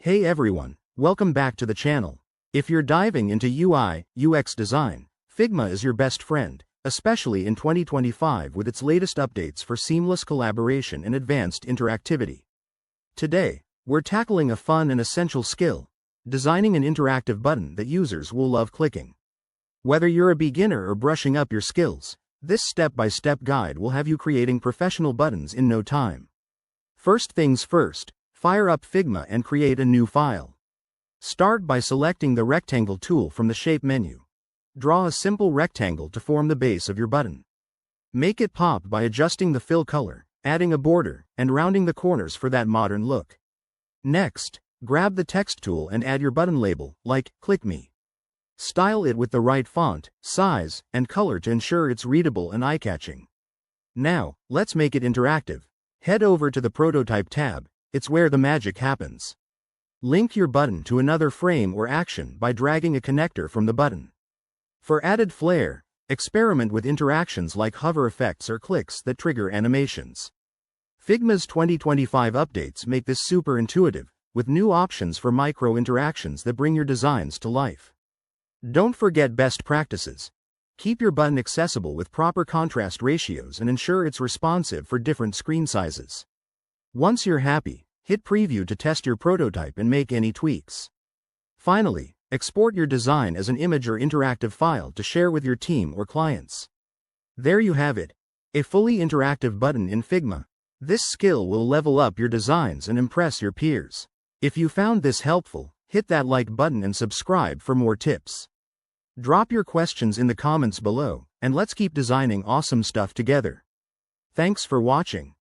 Hey everyone, welcome back to the channel. If you're diving into UI/UX design, Figma is your best friend, especially in 2025 with its latest updates for seamless collaboration and advanced interactivity. Today, we're tackling a fun and essential skill: designing an interactive button that users will love clicking. Whether you're a beginner or brushing up your skills, this step-by-step guide will have you creating professional buttons in no time. First things first, fire up Figma and create a new file. Start by selecting the rectangle tool from the shape menu. Draw a simple rectangle to form the base of your button. Make it pop by adjusting the fill color, adding a border, and rounding the corners for that modern look. Next, grab the text tool and add your button label, like "Click Me." Style it with the right font, size, and color to ensure it's readable and eye-catching. Now, let's make it interactive. Head over to the Prototype tab. It's where the magic happens. Link your button to another frame or action by dragging a connector from the button. For added flair, experiment with interactions like hover effects or clicks that trigger animations. Figma's 2025 updates make this super intuitive, with new options for micro interactions that bring your designs to life. Don't forget best practices. Keep your button accessible with proper contrast ratios and ensure it's responsive for different screen sizes. Once you're happy, hit preview to test your prototype and make any tweaks. Finally, export your design as an image or interactive file to share with your team or clients. There you have it, a fully interactive button in Figma. This skill will level up your designs and impress your peers. If you found this helpful, hit that like button and subscribe for more tips. Drop your questions in the comments below, and let's keep designing awesome stuff together. Thanks for watching.